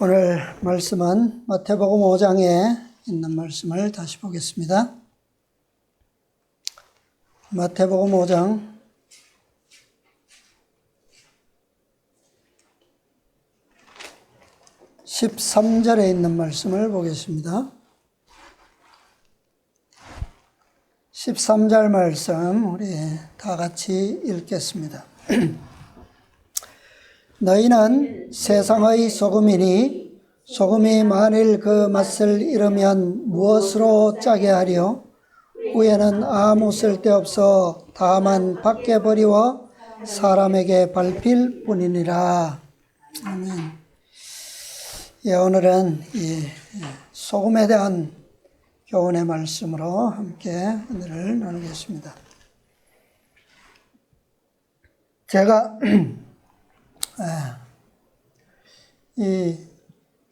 오늘 말씀은 마태복음 5장에 있는 말씀을 다시 보겠습니다. 마태복음 5장 13절에 있는 말씀을 보겠습니다. 13절 말씀 우리 다 같이 읽겠습니다. 너희는 세상의 소금이니 소금이 만일 그 맛을 잃으면 무엇으로 짜게 하려? 후에는 아무 쓸데없어 다만 밖에 버리워 사람에게 밟힐 뿐이니라. 아멘. 예, 오늘은 이 소금에 대한 교훈의 말씀으로 함께 은혜를 나누겠습니다. 제가 이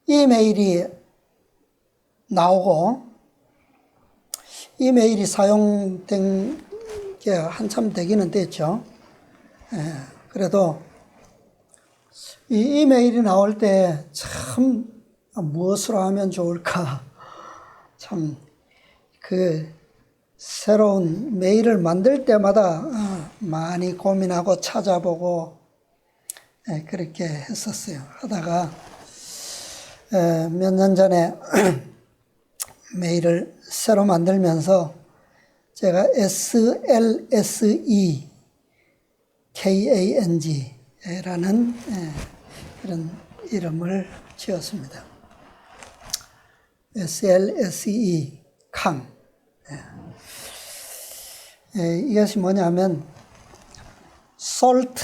이메일이 나오고 이메일이 사용된 게 한참 되기는 됐죠. 그래도 이 이메일이 나올 때 참 무엇으로 하면 좋을까 참 그 새로운 메일을 만들 때마다 많이 고민하고 찾아보고 그렇게 했었어요. 하다가 몇 년 전에 메일을 새로 만들면서 제가 SLSEKANG라는 그런 이름을 지었습니다. SLSE 캉. 이것이 뭐냐면 Salt,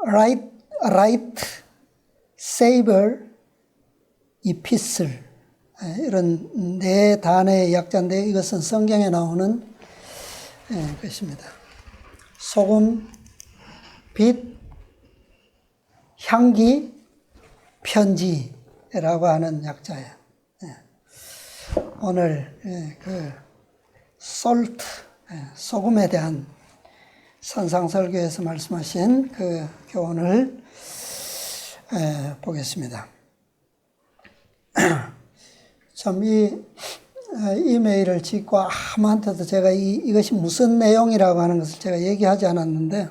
Light, Savor, Epistle 이런 네 단어의 약자인데 이것은 성경에 나오는 것입니다. 소금, 빛, 향기, 편지라고 하는 약자예요. 오늘 그 salt, 소금에 대한 산상설교에서 말씀하신 그 교훈을 보겠습니다. 참 이 이메일을 짓고 아무한테도 제가 이것이 무슨 내용이라고 하는 것을 제가 얘기하지 않았는데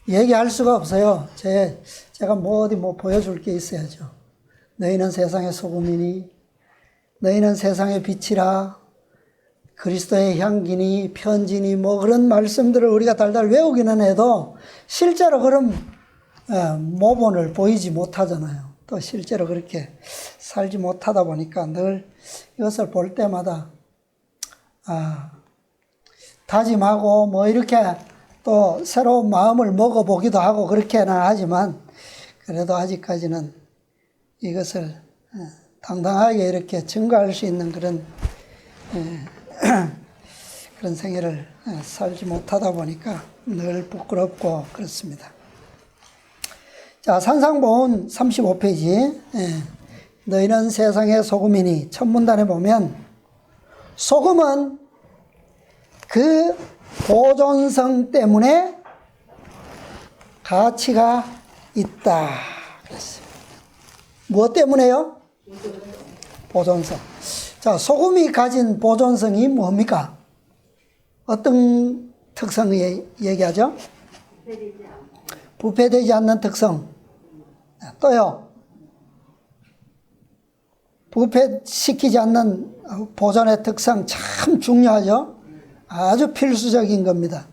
얘기할 수가 없어요. 제가 어디 보여줄 게 있어야죠. 너희는 세상의 소금이니 너희는 세상의 빛이라 그리스도의 향기니 편지니 그런 말씀들을 우리가 달달 외우기는 해도 실제로 그런 모본을 보이지 못하잖아요. 또 실제로 그렇게 살지 못하다 보니까 늘 이것을 볼 때마다 다짐하고 이렇게 또 새로운 마음을 먹어보기도 하고 그렇게는 하지만 그래도 아직까지는 이것을 당당하게 이렇게 증거할 수 있는 그런 생애를 살지 못하다 보니까 늘 부끄럽고 그렇습니다. 자, 산상보훈 35페이지. 너희는 세상의 소금이니 첫 문단에 보면 소금은 그 보존성 때문에 가치가 있다 그랬습니다. 무엇 때문에요? 보존성. 자, 소금이 가진 보존성이 뭡니까? 어떤 특성을 얘기하죠? 부패되지 않는 특성. 또요. 부패시키지 않는 보존의 특성 참 중요하죠? 아주 필수적인 겁니다.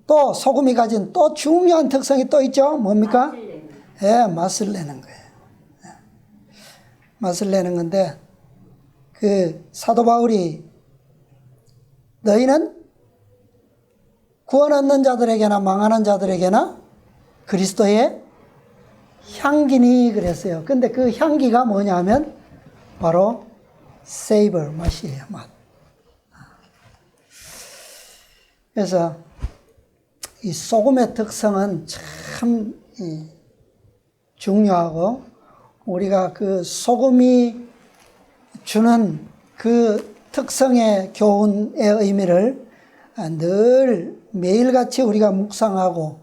또 소금이 가진 또 중요한 특성이 또 있죠? 뭡니까? 맛을 내는 거예요. 맛을 내는 건데 그 사도 바울이 너희는 구원 얻는 자들에게나 망하는 자들에게나 그리스도의 향기니 그랬어요. 근데 그 향기가 뭐냐면 바로 savor, 맛이에요. 맛. 그래서 이 소금의 특성은 참 중요하고 우리가 그 소금이 주는 그 특성의 교훈의 의미를 늘 매일같이 우리가 묵상하고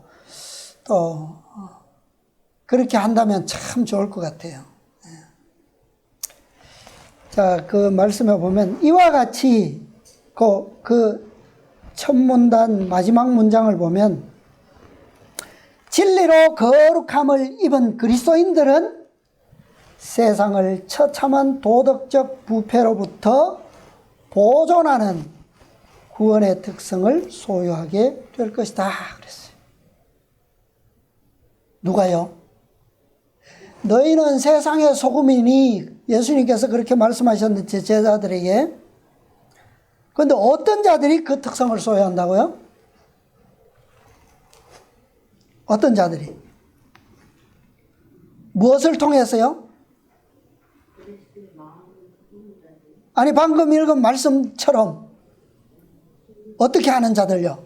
또 그렇게 한다면 참 좋을 것 같아요. 자, 그 말씀에 보면 이와 같이 그 첫 문단 마지막 문장을 보면 진리로 거룩함을 입은 그리스도인들은 세상을 처참한 도덕적 부패로부터 보존하는 구원의 특성을 소유하게 될 것이다 그랬어요. 누가요? 너희는 세상의 소금이니, 예수님께서 그렇게 말씀하셨는데 제자들에게. 그런데 어떤 자들이 그 특성을 소유한다고요? 어떤 자들이? 무엇을 통해서요? 아니, 방금 읽은 말씀처럼 어떻게 하는 자들요?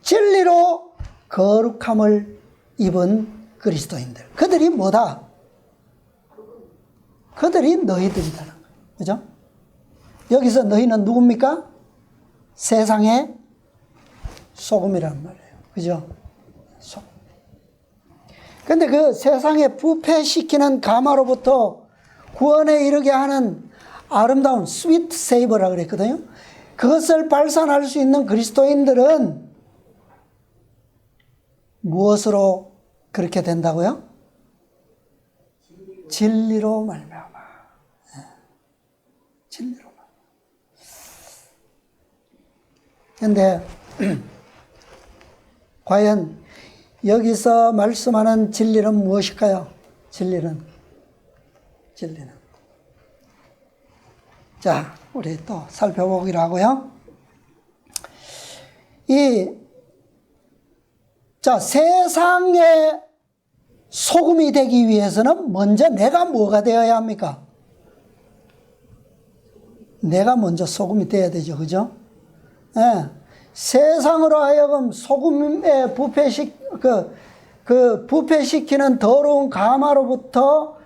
진리로 거룩함을 입은 그리스도인들. 그들이 뭐다? 그들이 너희들이다는 거예요. 그죠? 여기서 너희는 누굽니까? 세상의 소금이란 말이에요. 그죠? 소금. 근데 그 세상에 부패시키는 가마로부터 구원에 이르게 하는 아름다운 스위트 세이버라 그랬거든요. 그것을 발산할 수 있는 그리스도인들은 무엇으로 그렇게 된다고요? 진리로 말미암아. 진리로 말미암아. 그런데 과연 여기서 말씀하는 진리는 무엇일까요? 진리는. 자, 우리 또 살펴보기로 하고요. 세상의 소금이 되기 위해서는 먼저 내가 뭐가 되어야 합니까? 내가 먼저 소금이 되어야 되죠. 그죠? 예. 세상으로 하여금 소금에 부패시키는 더러운 가마로부터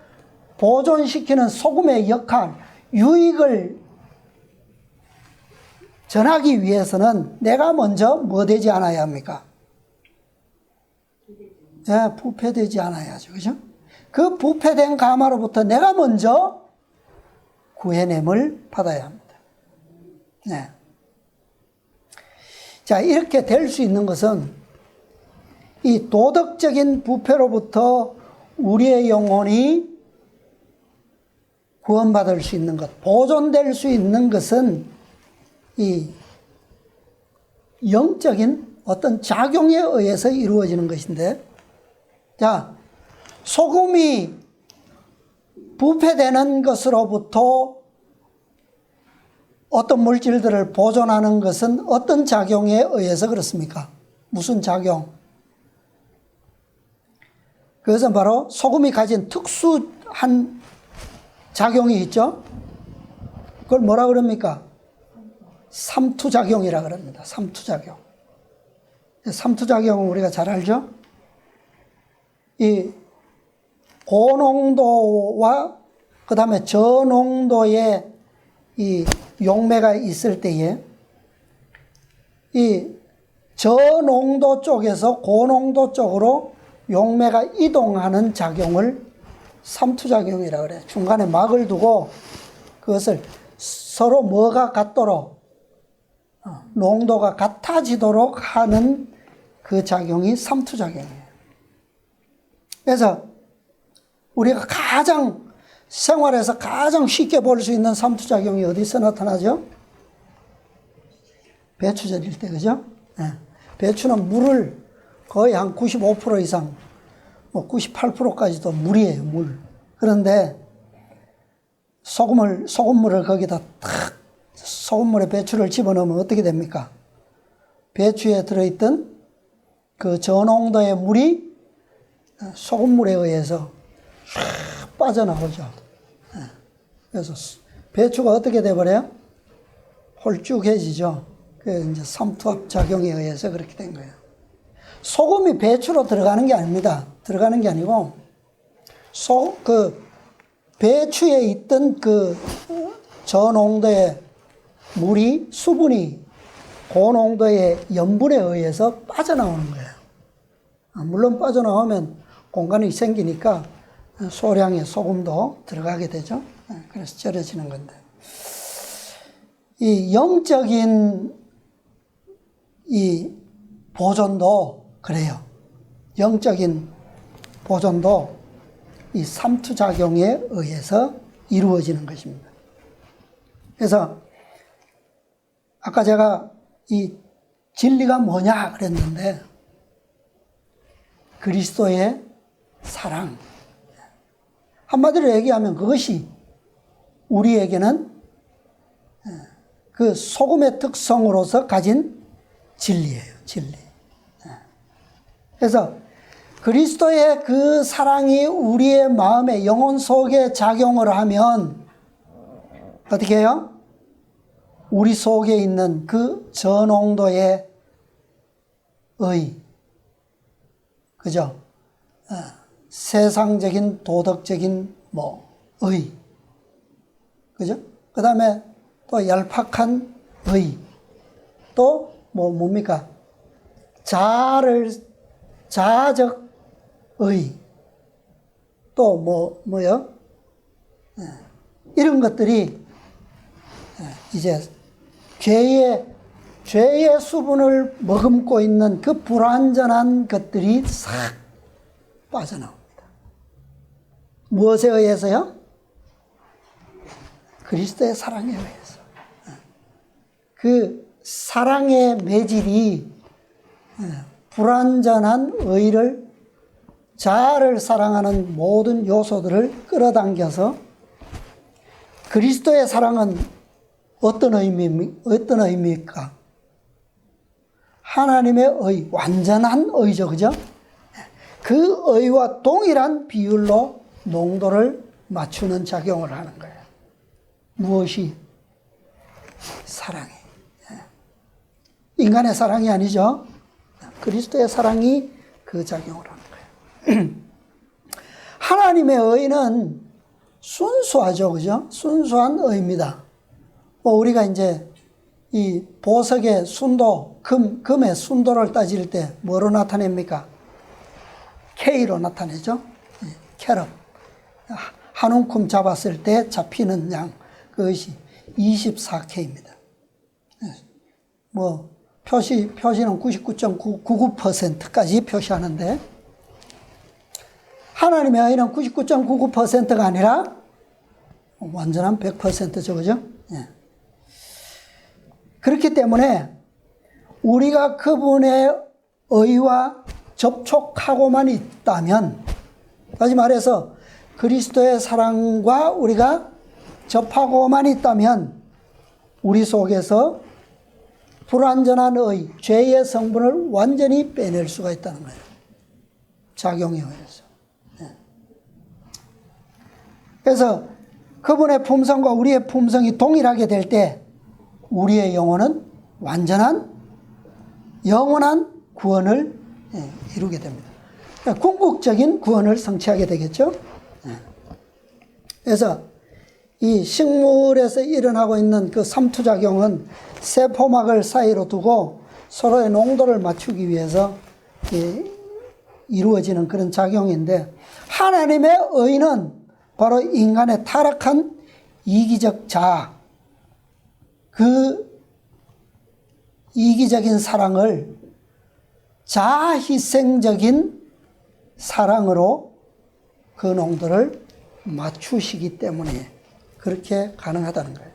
보존시키는 소금의 역할, 유익을 전하기 위해서는 내가 먼저 뭐 되지 않아야 합니까? 예, 부패되지 않아야죠. 그죠? 그 부패된 가마로부터 내가 먼저 구해냄을 받아야 합니다. 네. 자, 이렇게 될 수 있는 것은 이 도덕적인 부패로부터 우리의 영혼이 구원받을 수 있는 것, 보존될 수 있는 것은 이 영적인 어떤 작용에 의해서 이루어지는 것인데, 자, 소금이 부패되는 것으로부터 어떤 물질들을 보존하는 것은 어떤 작용에 의해서 그렇습니까? 무슨 작용? 그것은 바로 소금이 가진 특수한 작용이 있죠? 그걸 뭐라 그럽니까? 삼투작용이라 그럽니다. 삼투작용. 삼투작용은 우리가 잘 알죠? 이 고농도와 그 다음에 저농도의 이 용매가 있을 때에 이 저농도 쪽에서 고농도 쪽으로 용매가 이동하는 작용을 삼투작용이라고 그래요. 중간에 막을 두고 그것을 서로 뭐가 같도록 농도가 같아지도록 하는 그 작용이 삼투작용이에요. 그래서 우리가 생활에서 가장 쉽게 볼 수 있는 삼투작용이 어디서 나타나죠? 배추절일 때, 그죠? 네. 배추는 물을 거의 한 95% 이상, 98%까지도 물이에요, 물. 그런데 소금물을 거기다 소금물에 배추를 집어넣으면 어떻게 됩니까? 배추에 들어있던 그 저농도의 물이 소금물에 의해서 쫙 빠져나오죠. 그래서 배추가 어떻게 돼버려요? 홀쭉해지죠. 그래서 이제 삼투압 작용에 의해서 그렇게 된 거예요. 소금이 배추로 들어가는 게 아닙니다. 들어가는 게 아니고, 배추에 있던 그 저농도의 물이, 수분이 고농도의 염분에 의해서 빠져나오는 거예요. 물론 빠져나오면 공간이 생기니까 소량의 소금도 들어가게 되죠. 그래서 절여지는 건데, 이 영적인 이 보존도 그래요. 영적인 보존도 이 삼투작용에 의해서 이루어지는 것입니다. 그래서 아까 제가 이 진리가 뭐냐 그랬는데, 그리스도의 사랑. 한마디로 얘기하면 그것이 우리에게는 그 소금의 특성으로서 가진 진리예요. 진리. 그래서 그리스도의 그 사랑이 우리의 마음에, 영혼 속에 작용을 하면 어떻게 해요? 우리 속에 있는 그 저농도의 그죠? 세상적인 도덕적인 그죠? 그 다음에 또 얄팍한 또 뭡니까? 자아적 또 뭐요? 이런 것들이 이제 죄의 수분을 머금고 있는 그 불완전한 것들이 싹 빠져나옵니다. 무엇에 의해서요? 그리스도의 사랑에 의해서. 그 사랑의 매질이 불완전한 자아를 사랑하는 모든 요소들을 끌어당겨서, 그리스도의 사랑은 어떤 의미입니까? 하나님의 완전한 의죠. 그죠? 그 의와 동일한 비율로 농도를 맞추는 작용을 하는 거예요. 무엇이? 사랑이. 인간의 사랑이 아니죠. 그리스도의 사랑이 그 작용을 하는 거예요. 하나님의 의는 순수하죠. 그죠? 순수한 의입니다. 우리가 이제 이 보석의 순도, 금의 순도를 따질 때 뭐로 나타냅니까? K로 나타내죠. 캐럿. 한 움큼 잡았을 때 잡히는 양, 그것이 24K입니다. 표시는 99.99%까지 표시하는데, 하나님의 의는 99.99%가 아니라 완전한 100%죠. 그죠? 그렇기 때문에 우리가 그분의 의와 접촉하고만 있다면, 다시 말해서 그리스도의 사랑과 우리가 접하고만 있다면, 우리 속에서 불완전한 죄의 성분을 완전히 빼낼 수가 있다는 거예요. 작용에 의해서. 그래서 그분의 품성과 우리의 품성이 동일하게 될 때 우리의 영혼은 완전한 영원한 구원을 이루게 됩니다. 그러니까 궁극적인 구원을 성취하게 되겠죠. 그래서 이 식물에서 일어나고 있는 그 삼투작용은 세포막을 사이로 두고 서로의 농도를 맞추기 위해서 이루어지는 그런 작용인데, 하나님의 의는 바로 인간의 타락한 이기적 자아, 그 이기적인 사랑을 자아희생적인 사랑으로 그 농도를 맞추시기 때문에 그렇게 가능하다는 거예요.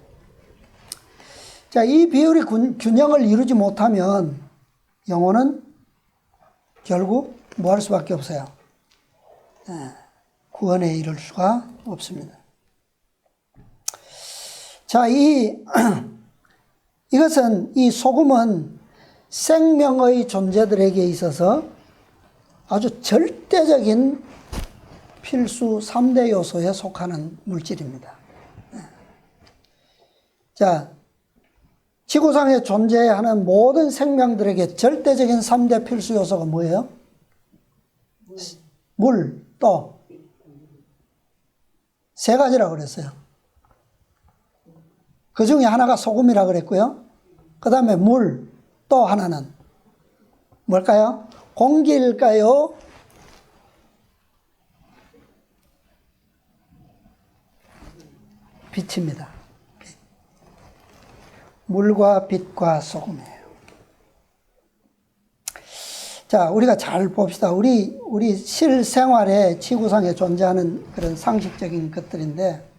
자, 이 비율이 균형을 이루지 못하면 영혼은 결국 뭐 할 수밖에 없어요? 구원에 이를 수가 없습니다. 자, 이것은, 이 소금은 생명의 존재들에게 있어서 아주 절대적인 필수 3대 요소에 속하는 물질입니다. 자, 지구상에 존재하는 모든 생명들에게 절대적인 3대 필수 요소가 뭐예요? 물, 또 세 가지라고 그랬어요. 그 중에 하나가 소금이라고 그랬고요. 그 다음에 물, 또 하나는 뭘까요? 공기일까요? 빛입니다. 빛. 물과 빛과 소금이에요. 자, 우리가 잘 봅시다. 우리 실생활에 지구상에 존재하는 그런 상식적인 것들인데,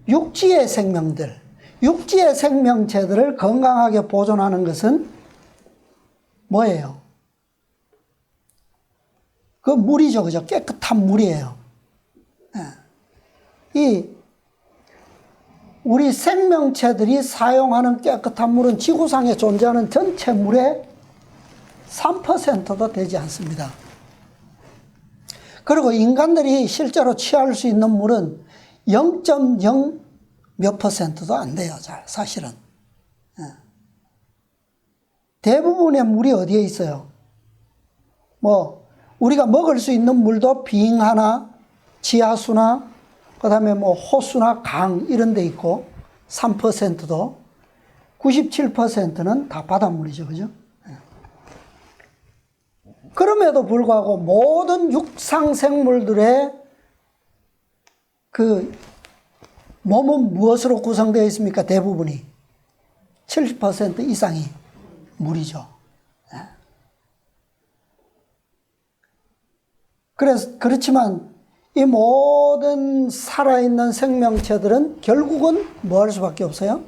육지의 생명들, 육지의 생명체들을 건강하게 보존하는 것은 뭐예요? 그 물이죠, 그죠? 깨끗한 물이에요. 우리 생명체들이 사용하는 깨끗한 물은 지구상에 존재하는 전체 물의 3%도 되지 않습니다. 그리고 인간들이 실제로 취할 수 있는 물은 0.0 몇 %도 안 돼요, 사실은. 대부분의 물이 어디에 있어요? 우리가 먹을 수 있는 물도 빙하나 지하수나 그 다음에 호수나 강 이런 데 있고 3%도 97%는 다 바닷물이죠. 그죠? 그럼에도 불구하고 모든 육상 생물들의 그 몸은 무엇으로 구성되어 있습니까? 대부분이 70% 이상이 물이죠. 그렇지만 이 모든 살아있는 생명체들은 결국은 뭐 할 수밖에 없어요?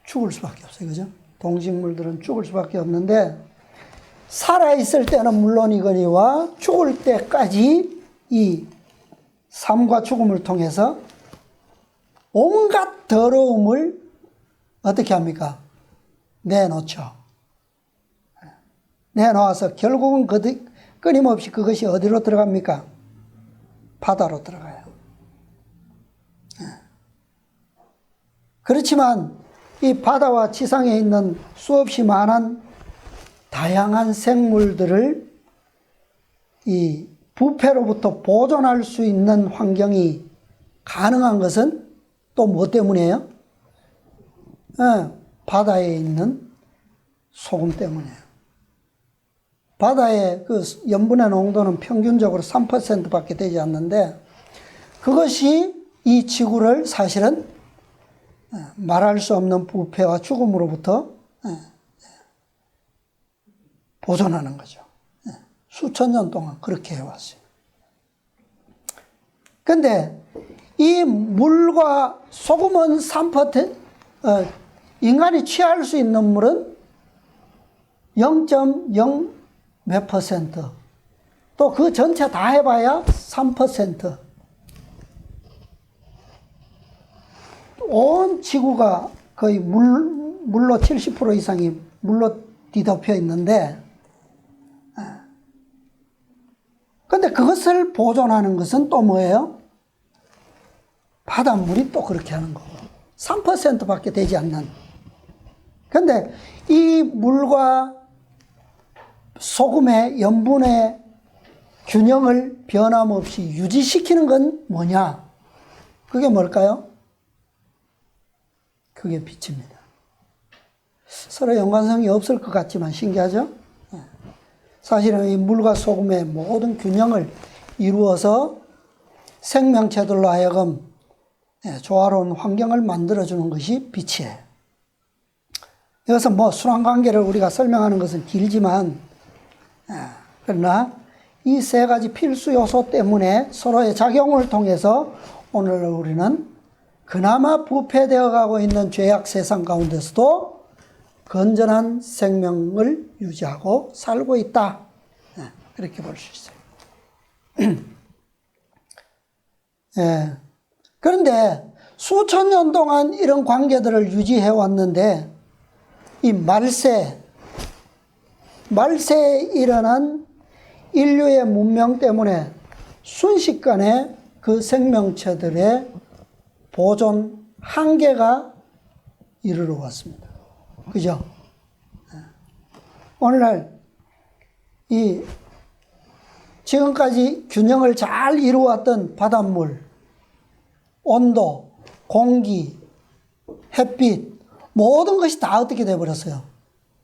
죽을 수밖에 없어요. 그죠? 동식물들은 죽을 수밖에 없는데, 살아있을 때는 물론이거니와 죽을 때까지 이 삶과 죽음을 통해서 온갖 더러움을 어떻게 합니까? 내놓죠. 내놓아서 결국은 끊임없이 그것이 어디로 들어갑니까? 바다로 들어가요. 그렇지만 이 바다와 지상에 있는 수없이 많은 다양한 생물들을 이 부패로부터 보존할 수 있는 환경이 가능한 것은 또 뭐 때문이에요? 바다에 있는 소금 때문이에요. 바다의 그 염분의 농도는 평균적으로 3%밖에 되지 않는데, 그것이 이 지구를 사실은 말할 수 없는 부패와 죽음으로부터 보존하는 거죠. 수천 년 동안 그렇게 해왔어요. 근데 이 물과 소금은 3%, 인간이 취할 수 있는 물은 0.0 몇 %, 또 그 전체 다 해봐야 3%. 온 지구가 거의 물로 70% 이상이 물로 뒤덮여 있는데, 근데 그것을 보존하는 것은 또 뭐예요? 바닷물이 또 그렇게 하는 거고, 3%밖에 되지 않는. 근데 이 물과 소금의 염분의 균형을 변함없이 유지시키는 건 뭐냐? 그게 뭘까요? 그게 빛입니다. 서로 연관성이 없을 것 같지만 신기하죠? 사실은 이 물과 소금의 모든 균형을 이루어서 생명체들로 하여금 조화로운 환경을 만들어주는 것이 빛이에요. 여기서 순환관계를 우리가 설명하는 것은 길지만, 그러나 이 세 가지 필수 요소 때문에 서로의 작용을 통해서 오늘 우리는 그나마 부패되어 가고 있는 죄악 세상 가운데서도 건전한 생명을 유지하고 살고 있다. 그렇게 볼 수 있어요. 그런데 수천 년 동안 이런 관계들을 유지해 왔는데, 이 말세에 일어난 인류의 문명 때문에 순식간에 그 생명체들의 보존 한계가 이르러 왔습니다. 그죠? 오늘날 이 지금까지 균형을 잘 이루어왔던 바닷물, 온도, 공기, 햇빛, 모든 것이 다 어떻게 되어버렸어요?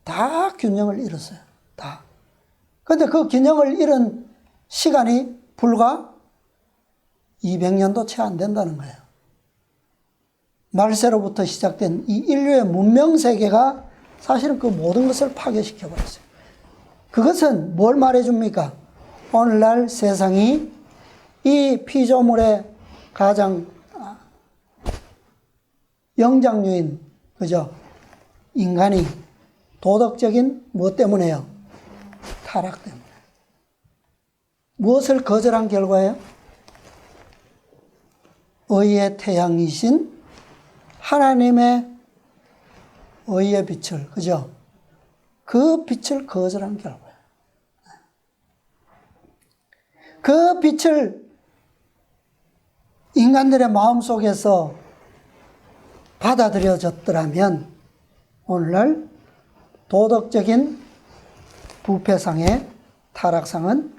다 균형을 잃었어요. 다. 근데 그 균형을 잃은 시간이 불과 200년도 채 안 된다는 거예요. 말세로부터 시작된 이 인류의 문명 세계가 사실은 그 모든 것을 파괴시켜 버렸어요. 그것은 뭘 말해줍니까? 오늘날 세상이 이 피조물의 가장 영장류인, 그죠? 인간이 도덕적인 무엇 때문에요? 타락 때문에. 무엇을 거절한 결과예요? 의의 태양이신 하나님의 의의 빛을, 그죠? 그 빛을 거절한 결과예요. 그 빛을 인간들의 마음속에서 받아들여졌더라면 오늘날 도덕적인 부패상의 타락상은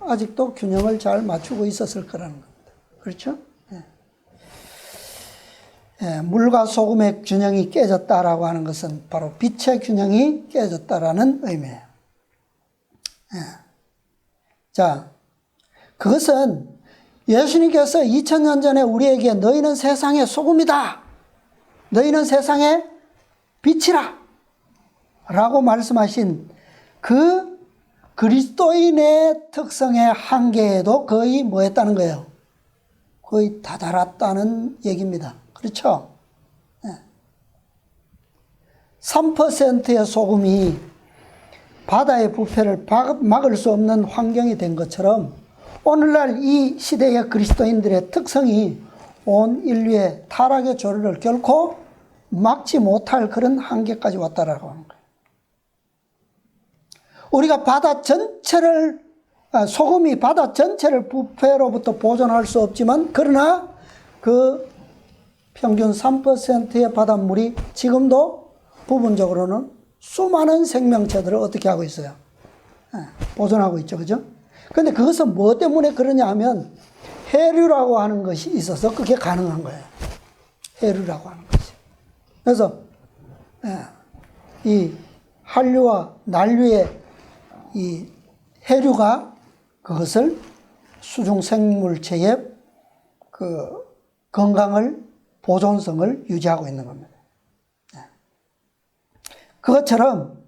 아직도 균형을 잘 맞추고 있었을 거라는 겁니다. 그렇죠? 물과 소금의 균형이 깨졌다라고 하는 것은 바로 빛의 균형이 깨졌다라는 의미예요. 자, 그것은 예수님께서 2000년 전에 우리에게 너희는 세상의 소금이다. 너희는 세상의 빛이라. 라고 말씀하신 그 그리스도인의 특성의 한계에도 거의 뭐 했다는 거예요? 거의 다다랐다는 얘기입니다. 그렇죠? 3%의 소금이 바다의 부패를 막을 수 없는 환경이 된 것처럼 오늘날 이 시대의 그리스도인들의 특성이 온 인류의 타락의 조류를 결코 막지 못할 그런 한계까지 왔다라고 하는 거예요. 우리가 바다 전체를, 소금이 바다 전체를 부패로부터 보존할 수 없지만, 그러나 그 평균 3%의 바닷물이 지금도 부분적으로는 수많은 생명체들을 어떻게 하고 있어요? 보존하고 있죠. 그죠? 근데 그것은 뭐 때문에 그러냐 하면 해류라고 하는 것이 있어서 그게 가능한 거예요. 해류라고 하는 것이. 그래서 이 한류와 난류의 이 해류가 그것을 수중 생물체의 그 건강을, 보존성을 유지하고 있는 겁니다. 그것처럼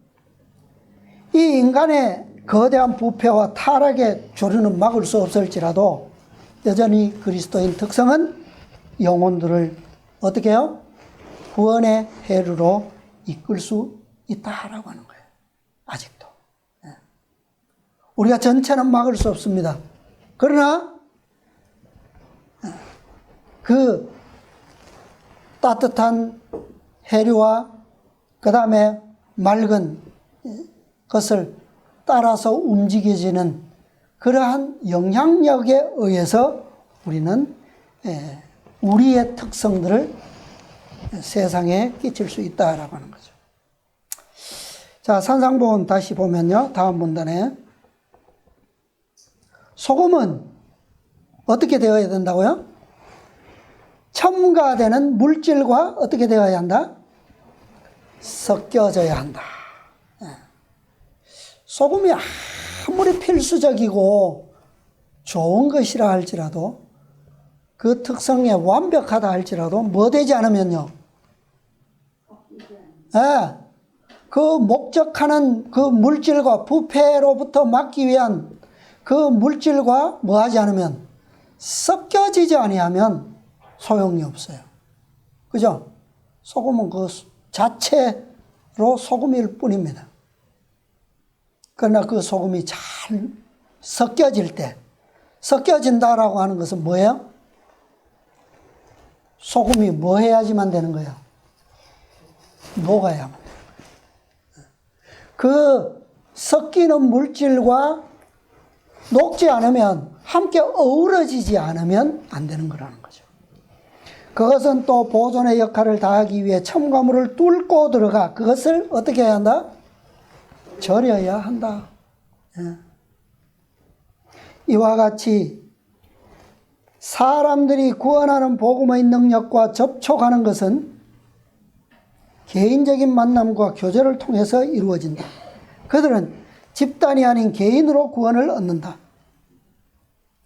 이 인간의 거대한 부패와 타락의 조류는 막을 수 없을지라도 여전히 그리스도인 특성은 영혼들을 어떻게 해요? 구원의 해류로 이끌 수 있다라고 하는 거예요. 아직도. 우리가 전체는 막을 수 없습니다. 그러나 그 따뜻한 해류와 그 다음에 맑은 것을 따라서 움직여지는 그러한 영향력에 의해서 우리는 우리의 특성들을 세상에 끼칠 수 있다라고 하는 거죠. 자, 산상보훈 다시 보면요. 다음 문단에 소금은 어떻게 되어야 된다고요? 첨가되는 물질과 어떻게 되어야 한다? 섞여져야 한다. 소금이 아무리 필수적이고 좋은 것이라 할지라도 그 특성에 완벽하다 할지라도 뭐 되지 않으면요. 그 목적하는 그 물질과 부패로부터 막기 위한 그 물질과 뭐 하지 않으면 섞여지지 아니하면 소용이 없어요. 그죠? 소금은 그 자체로 소금일 뿐입니다. 그러나 그 소금이 잘 섞여질 때, 섞여진다라고 하는 것은 뭐예요? 소금이 뭐 해야지만 되는 거예요? 녹아야만 돼요. 그 섞이는 물질과 녹지 않으면, 함께 어우러지지 않으면 안 되는 거라는 거죠. 그것은 또 보존의 역할을 다하기 위해 첨가물을 뚫고 들어가 그것을 어떻게 해야 한다? 절여야 한다. 이와 같이 사람들이 구원하는 복음의 능력과 접촉하는 것은 개인적인 만남과 교제를 통해서 이루어진다. 그들은 집단이 아닌 개인으로 구원을 얻는다.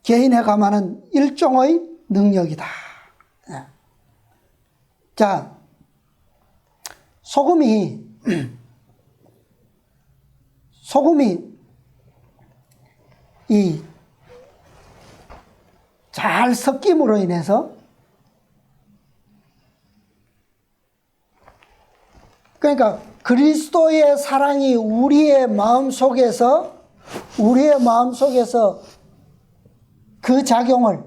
개인에 감하는 일종의 능력이다. 자, 소금이 이 잘 섞임으로 인해서 그러니까 그리스도의 사랑이 우리의 마음속에서 그 작용을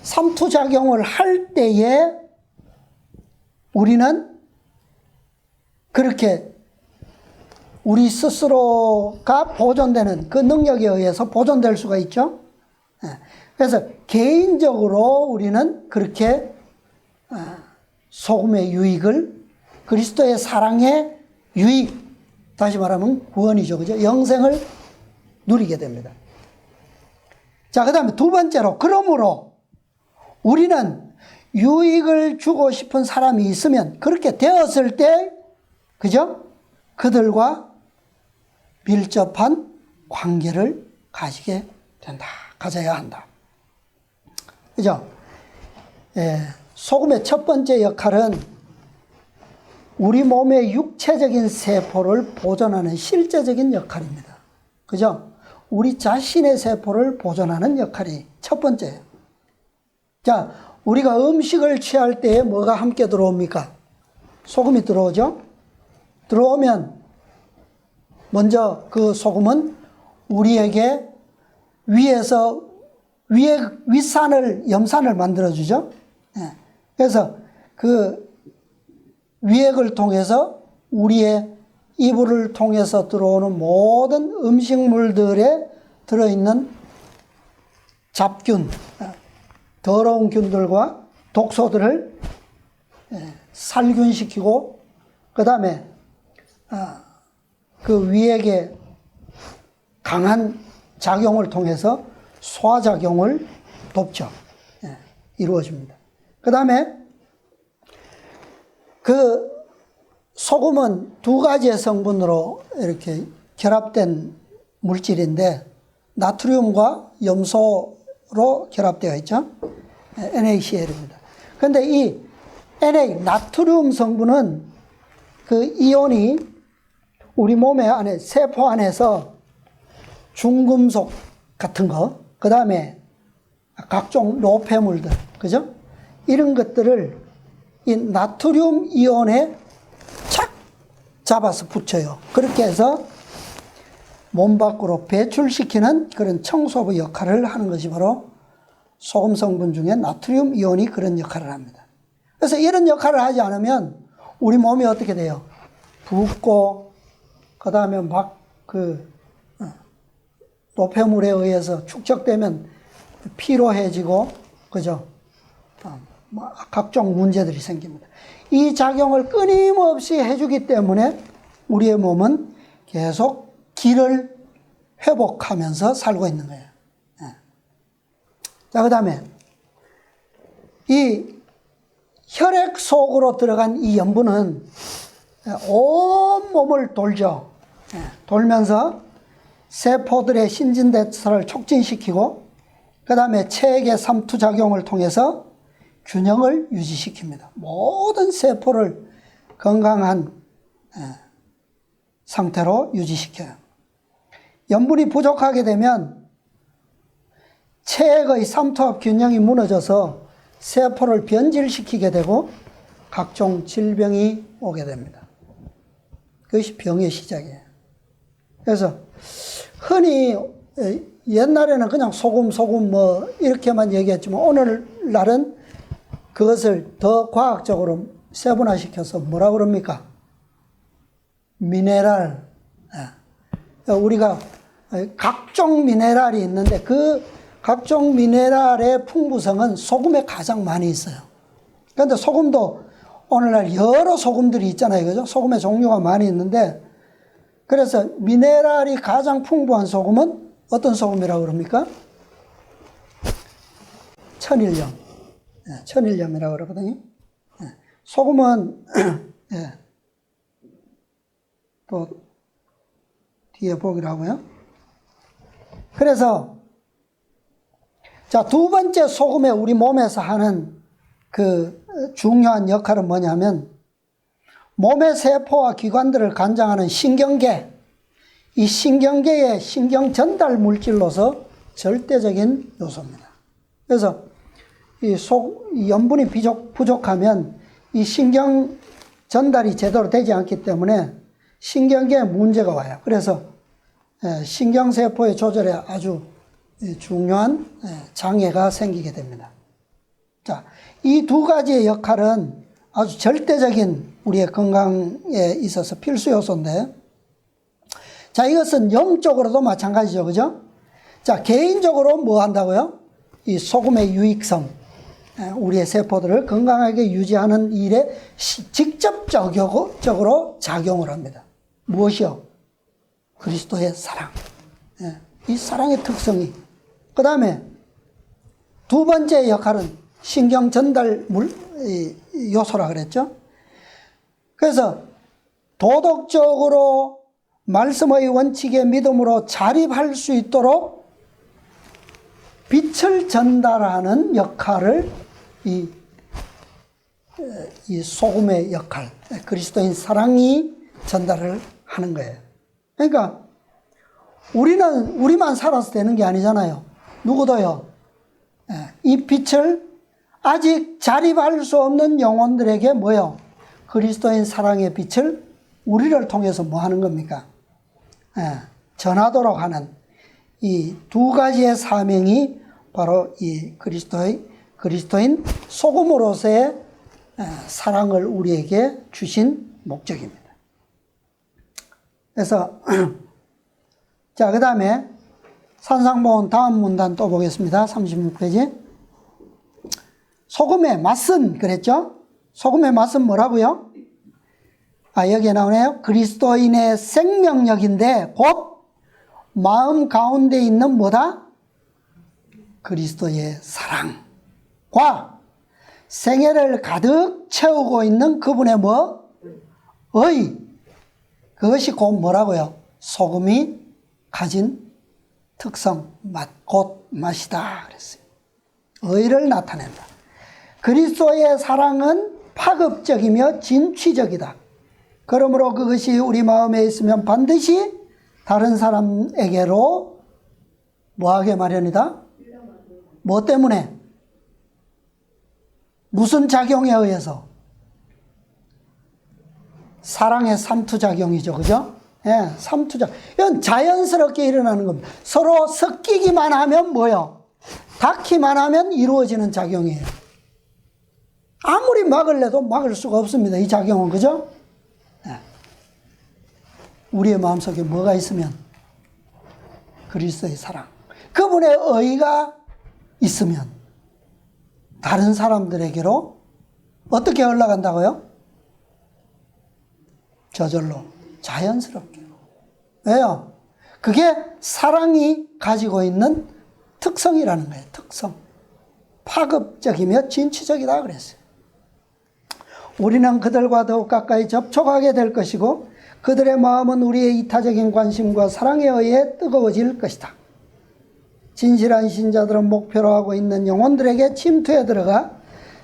삼투작용을 할 때에 우리는 그렇게 우리 스스로가 보존되는 그 능력에 의해서 보존될 수가 있죠. 그래서 개인적으로 우리는 그렇게 소금의 유익을 그리스도의 사랑의 유익, 다시 말하면 구원이죠. 그죠? 영생을 누리게 됩니다. 자, 그 다음에 두 번째로, 그러므로 우리는 유익을 주고 싶은 사람이 있으면 그렇게 되었을 때, 그죠? 그들과 밀접한 관계를 가져야 한다. 그죠? 소금의 첫 번째 역할은 우리 몸의 육체적인 세포를 보존하는 실제적인 역할입니다. 그죠? 우리 자신의 세포를 보존하는 역할이 첫 번째예요. 자, 우리가 음식을 취할 때에 뭐가 함께 들어옵니까? 소금이 들어오죠? 들어오면 먼저 그 소금은 우리에게 염산을 만들어주죠. 그래서 그 위액을 통해서 우리의 이불을 통해서 들어오는 모든 음식물들에 들어있는 잡균, 더러운 균들과 독소들을 살균시키고, 그 다음에 그 위액의 강한 작용을 통해서 소화작용을 돕죠. 이루어집니다. 그 다음에 그 소금은 두 가지의 성분으로 이렇게 결합된 물질인데 나트륨과 염소로 결합되어 있죠. NaCl입니다. 그런데 이 나트륨 성분은 그 이온이 우리 몸의 안에 세포 안에서 중금속 같은 거, 그 다음에 각종 노폐물들, 그죠? 이런 것들을 이 나트륨 이온에 착 잡아서 붙여요. 그렇게 해서 몸 밖으로 배출시키는 그런 청소부 역할을 하는 것이 바로 소금 성분 중에 나트륨 이온이 그런 역할을 합니다. 그래서 이런 역할을 하지 않으면 우리 몸이 어떻게 돼요? 붓고, 그 다음에 막 노폐물에 의해서 축적되면 피로해지고, 그죠? 각종 문제들이 생깁니다. 이 작용을 끊임없이 해주기 때문에 우리의 몸은 계속 기를 회복하면서 살고 있는 거예요. 자, 그 다음에 이 혈액 속으로 들어간 이 염분은 온 몸을 돌죠. 돌면서 세포들의 신진대사를 촉진시키고, 그 다음에 체액의 삼투작용을 통해서 균형을 유지시킵니다. 모든 세포를 건강한 상태로 유지시켜요. 염분이 부족하게 되면 체액의 삼투압 균형이 무너져서 세포를 변질시키게 되고 각종 질병이 오게 됩니다. 그것이 병의 시작이에요. 그래서 흔히 옛날에는 그냥 소금 뭐 이렇게만 얘기했지만 오늘날은 그것을 더 과학적으로 세분화시켜서 뭐라 그럽니까? 미네랄. 우리가 각종 미네랄이 있는데 그 각종 미네랄의 풍부성은 소금에 가장 많이 있어요. 그런데 소금도 오늘날 여러 소금들이 있잖아요. 그죠? 소금의 종류가 많이 있는데, 그래서 미네랄이 가장 풍부한 소금은 어떤 소금이라고 그럽니까? 천일염. 천일염이라고 그러거든요. 소금은 또 뒤에 보기로 하고요. 그래서 자, 두 번째 소금에 우리 몸에서 하는 그 중요한 역할은 뭐냐면 몸의 세포와 기관들을 관장하는 신경계, 이 신경계의 신경 전달 물질로서 절대적인 요소입니다. 그래서 이 염분이 부족하면 이 신경 전달이 제대로 되지 않기 때문에 신경계에 문제가 와요. 그래서 신경세포의 조절에 아주 중요한 장애가 생기게 됩니다. 자, 이 두 가지의 역할은 아주 절대적인 우리의 건강에 있어서 필수 요소인데, 자, 이것은 영적으로도 마찬가지죠. 그죠? 자, 개인적으로 뭐 한다고요? 이 소금의 유익성, 우리의 세포들을 건강하게 유지하는 일에 직접적으로 작용을 합니다. 무엇이요? 그리스도의 사랑. 이 사랑의 특성이. 그 다음에 두 번째 역할은 신경 전달 요소라 그랬죠. 그래서 도덕적으로 말씀의 원칙에 믿음으로 자립할 수 있도록 빛을 전달하는 역할을 이 소금의 역할, 그리스도인 사랑이 전달을 하는 거예요. 그러니까 우리만 살아서 되는 게 아니잖아요. 누구도요. 이 빛을 아직 자립할 수 없는 영혼들에게 뭐요? 그리스도인 사랑의 빛을 우리를 통해서 뭐 하는 겁니까? 전하도록 하는 이 두 가지의 사명이 바로 이 그리스도인 소금으로서의 사랑을 우리에게 주신 목적입니다. 그래서 자, 그 다음에 산상보훈 다음 문단 또 보겠습니다. 36페이지. 소금의 맛은 그랬죠? 소금의 맛은 뭐라고요? 여기에 나오네요. 그리스도인의 생명력인데 곧 마음 가운데 있는 뭐다? 그리스도의 사랑과 생애를 가득 채우고 있는 그분의 뭐? 의. 그것이 곧 뭐라고요? 소금이 가진 특성, 맛, 곧 맛이다 그랬어요. 의를 나타낸다. 그리스도의 사랑은 파급적이며 진취적이다. 그러므로 그것이 우리 마음에 있으면 반드시 다른 사람에게로 뭐하게 마련이다? 뭐 때문에? 무슨 작용에 의해서? 사랑의 삼투작용이죠. 그죠? 예, 삼투작. 이건 자연스럽게 일어나는 겁니다. 서로 섞이기만 하면 뭐요? 닿기만 하면 이루어지는 작용이에요. 아무리 막으려도 막을 수가 없습니다. 이 작용은. 그죠? 예. 우리의 마음속에 뭐가 있으면 그리스도의 사랑, 그분의 의가 있으면 다른 사람들에게로 어떻게 흘러간다고요? 저절로, 자연스럽게. 왜요? 그게 사랑이 가지고 있는 특성이라는 거예요. 특성. 파급적이며 진취적이다 그랬어요. 우리는 그들과 더욱 가까이 접촉하게 될 것이고 그들의 마음은 우리의 이타적인 관심과 사랑에 의해 뜨거워질 것이다. 진실한 신자들은 목표로 하고 있는 영혼들에게 침투해 들어가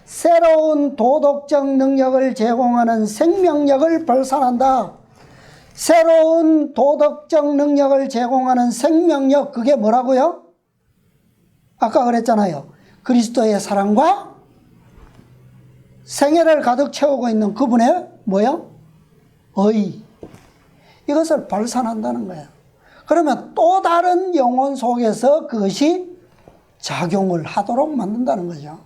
새로운 도덕적 능력을 제공하는 생명력을 발산한다. 새로운 도덕적 능력을 제공하는 생명력, 그게 뭐라고요? 아까 그랬잖아요. 그리스도의 사랑과 생애를 가득 채우고 있는 그분의 뭐요? 의. 이것을 발산한다는 거예요. 그러면 또 다른 영혼 속에서 그것이 작용을 하도록 만든다는 거죠.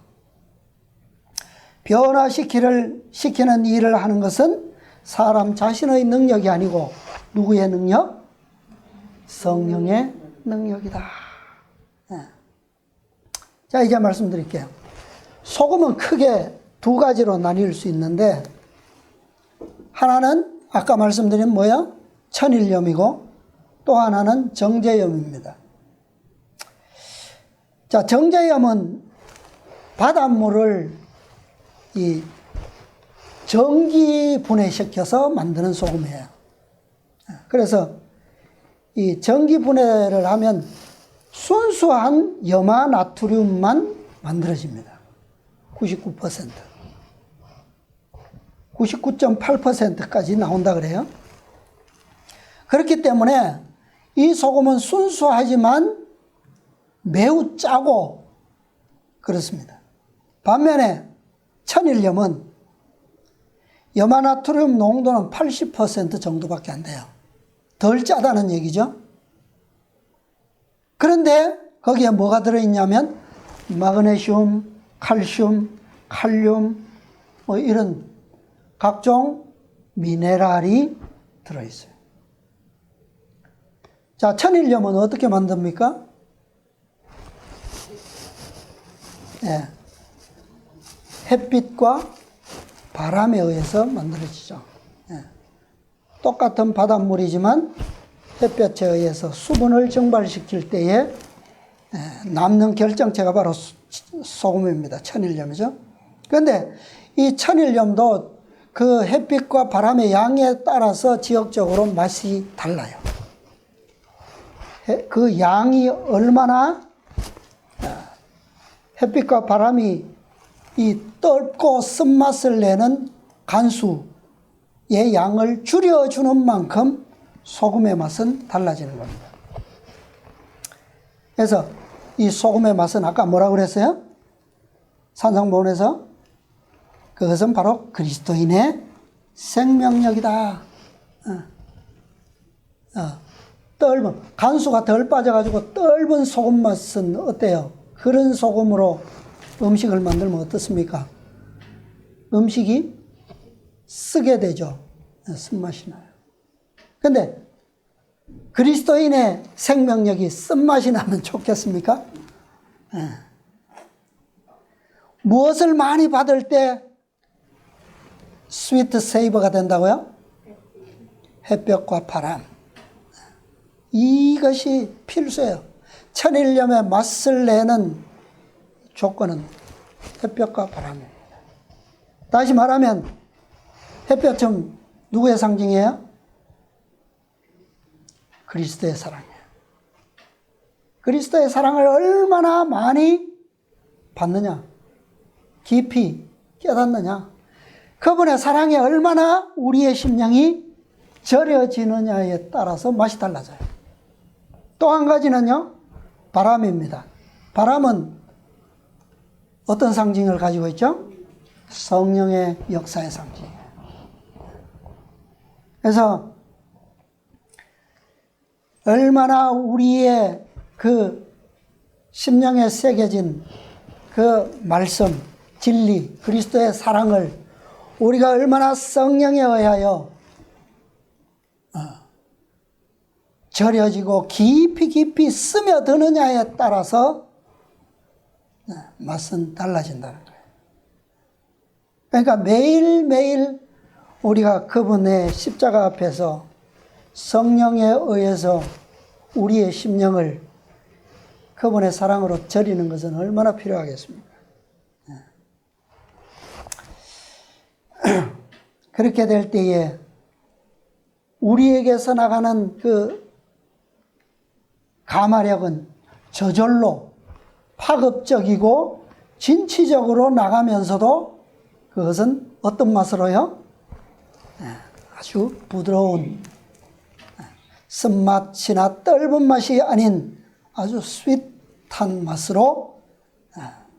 변화시키는 일을 하는 것은 사람 자신의 능력이 아니고 누구의 능력? 성령의 능력이다. 네. 자, 이제 말씀드릴게요. 소금은 크게 두 가지로 나뉠 수 있는데 하나는 아까 말씀드린 뭐야? 천일염이고 또 하나는 정제염입니다. 자, 정제염은 바닷물을 이 전기 분해시켜서 만드는 소금이에요. 그래서 이 전기 분해를 하면 순수한 염화 나트륨만 만들어집니다. 99%. 99.8%까지 나온다 그래요. 그렇기 때문에 이 소금은 순수하지만 매우 짜고 그렇습니다. 반면에 천일염은 염화나트륨 농도는 80% 정도밖에 안 돼요. 덜 짜다는 얘기죠. 그런데 거기에 뭐가 들어있냐면 마그네슘, 칼슘, 칼륨 뭐 이런 각종 미네랄이 들어있어요. 자, 천일염은 어떻게 만듭니까? 예, 햇빛과 바람에 의해서 만들어지죠. 예, 똑같은 바닷물이지만 햇볕에 의해서 수분을 증발시킬 때에 남는 결정체가 바로 소금입니다. 천일염이죠. 그런데 이 천일염도 그 햇빛과 바람의 양에 따라서 지역적으로 맛이 달라요. 그 양이 얼마나 햇빛과 바람이 이 떫고 쓴맛을 내는 간수의 양을 줄여주는 만큼 소금의 맛은 달라지는 겁니다. 그래서 이 소금의 맛은 아까 뭐라고 그랬어요? 산상보훈에서 그것은 바로 그리스도인의 생명력이다. 떫은 간수가 덜 빠져가지고 떫은 소금 맛은 어때요? 그런 소금으로 음식을 만들면 어떻습니까? 음식이 쓰게 되죠. 쓴맛이 나요. 근데 그리스도인의 생명력이 쓴맛이 나면 좋겠습니까? 무엇을 많이 받을 때 스위트 세이버가 된다고요? 햇볕과 바람. 이것이 필수예요. 천일염의 맛을 내는 조건은 햇볕과 바람입니다. 다시 말하면 햇볕은 누구의 상징이에요? 그리스도의 사랑이에요. 그리스도의 사랑을 얼마나 많이 받느냐, 깊이 깨닫느냐, 그분의 사랑에 얼마나 우리의 심령이 절여지느냐에 따라서 맛이 달라져요. 또 한 가지는요, 바람입니다. 바람은 어떤 상징을 가지고 있죠? 성령의 역사의 상징이에요. 그래서 얼마나 우리의 그 심령에 새겨진 그 말씀, 진리, 그리스도의 사랑을 우리가 얼마나 성령에 의하여 절여지고 깊이 깊이 스며드느냐에 따라서 맛은 달라진다는 거예요. 그러니까 매일매일 우리가 그분의 십자가 앞에서 성령에 의해서 우리의 심령을 그분의 사랑으로 절이는 것은 얼마나 필요하겠습니까? 그렇게 될 때에 우리에게서 나가는 그 가마력은 저절로 파급적이고 진취적으로 나가면서도 그것은 어떤 맛으로요? 아주 부드러운 쓴맛이나 떫은 맛이 아닌 아주 스윗한 맛으로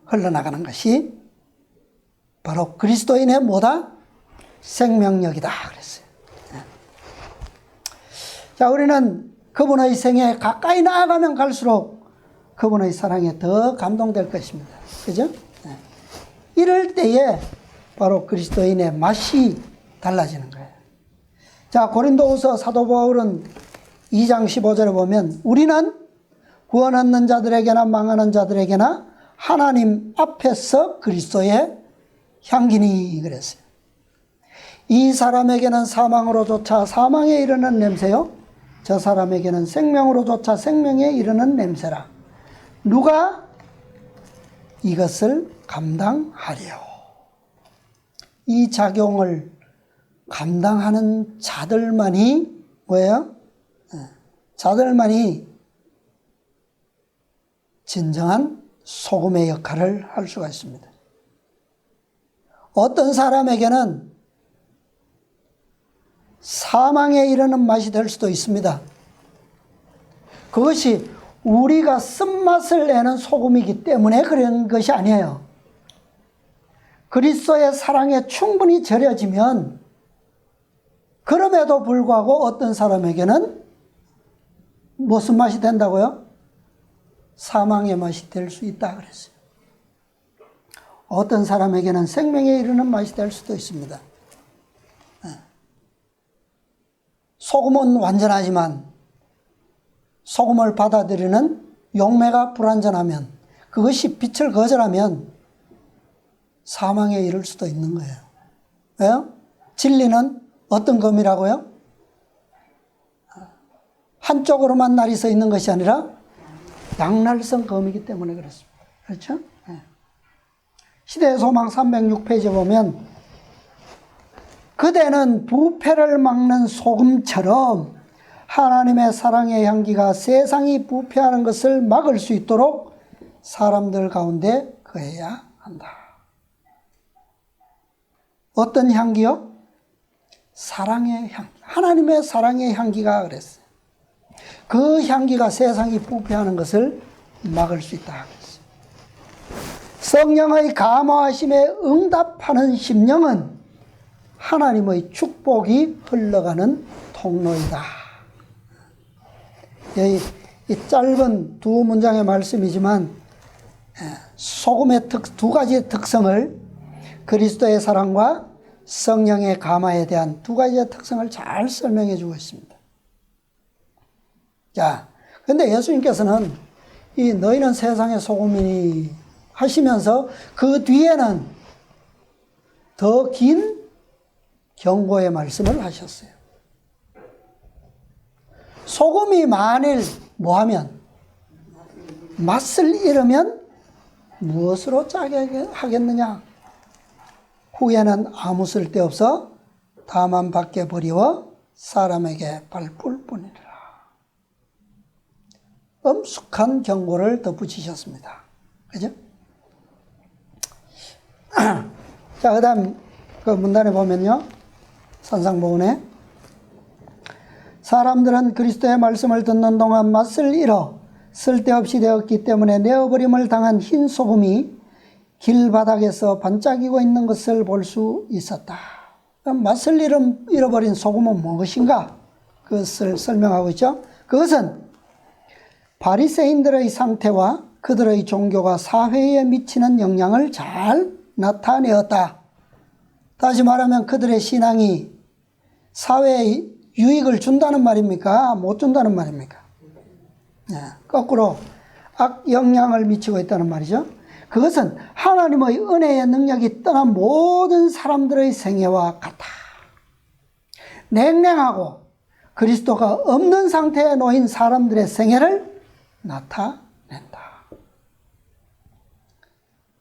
흘러나가는 것이 바로 그리스도인의 뭐다? 생명력이다 그랬어요. 자, 우리는 그분의 생에 가까이 나아가면 갈수록 그분의 사랑에 더 감동될 것입니다. 그죠? 이럴 때에 바로 그리스도인의 맛이 달라지는 거예요. 자, 고린도후서 사도 바울은 2장 15절에 보면 우리는 구원 얻는 자들에게나 망하는 자들에게나 하나님 앞에서 그리스도의 향기니 그랬어요. 이 사람에게는 사망으로조차 사망에 이르는 냄새요, 저 사람에게는 생명으로조차 생명에 이르는 냄새라. 누가 이것을 감당하리요? 이 작용을 감당하는 자들만이 뭐예요? 자들만이 진정한 소금의 역할을 할 수가 있습니다. 어떤 사람에게는 사망에 이르는 맛이 될 수도 있습니다. 그것이 우리가 쓴맛을 내는 소금이기 때문에 그런 것이 아니에요. 그리스도의 사랑에 충분히 절여지면 그럼에도 불구하고 어떤 사람에게는 무슨 맛이 된다고요? 사망의 맛이 될 수 있다 그랬어요. 어떤 사람에게는 생명에 이르는 맛이 될 수도 있습니다. 소금은 완전하지만 소금을 받아들이는 용매가 불완전하면, 그것이 빛을 거절하면 사망에 이를 수도 있는 거예요. 왜요? 진리는 어떤 검이라고요? 한쪽으로만 날이 서 있는 것이 아니라 양날성 검이기 때문에 그렇습니다. 그렇죠? 시대의 소망 306페이지에 보면 그대는 부패를 막는 소금처럼 하나님의 사랑의 향기가 세상이 부패하는 것을 막을 수 있도록 사람들 가운데 거해야 한다. 어떤 향기요? 사랑의 향기. 하나님의 사랑의 향기가 그랬어요. 그 향기가 세상이 부패하는 것을 막을 수 있다 그랬어요. 성령의 감화하심에 응답하는 심령은 하나님의 축복이 흘러가는 통로이다. 이 짧은 두 문장의 말씀이지만 소금의 두 가지의 특성을, 그리스도의 사랑과 성령의 감화에 대한 두 가지의 특성을 잘 설명해 주고 있습니다. 자, 근데 예수님께서는 이 너희는 세상의 소금이니 하시면서 그 뒤에는 더 긴 경고의 말씀을 하셨어요. 소금이 만일 뭐하면, 맛을 잃으면 무엇으로 짜게 하겠느냐? 후에는 아무 쓸데없어 다만 밖에 버리워 사람에게 밟을 뿐이라. 엄숙한 경고를 덧붙이셨습니다. 그죠? 자, 그 다음 그 문단에 보면요, 산상보훈에 사람들은 그리스도의 말씀을 듣는 동안 맛을 잃어 쓸데없이 되었기 때문에 내어버림을 당한 흰 소금이 길바닥에서 반짝이고 있는 것을 볼 수 있었다. 맛을 잃어버린 소금은 무엇인가? 그것을 설명하고 있죠. 그것은 바리새인들의 상태와 그들의 종교가 사회에 미치는 영향을 잘 나타내었다. 다시 말하면 그들의 신앙이 사회에 유익을 준다는 말입니까? 못 준다는 말입니까? 거꾸로 악영향을 미치고 있다는 말이죠. 그것은 하나님의 은혜의 능력이 떠난 모든 사람들의 생애와 같아. 냉랭하고 그리스도가 없는 상태에 놓인 사람들의 생애를 나타낸다.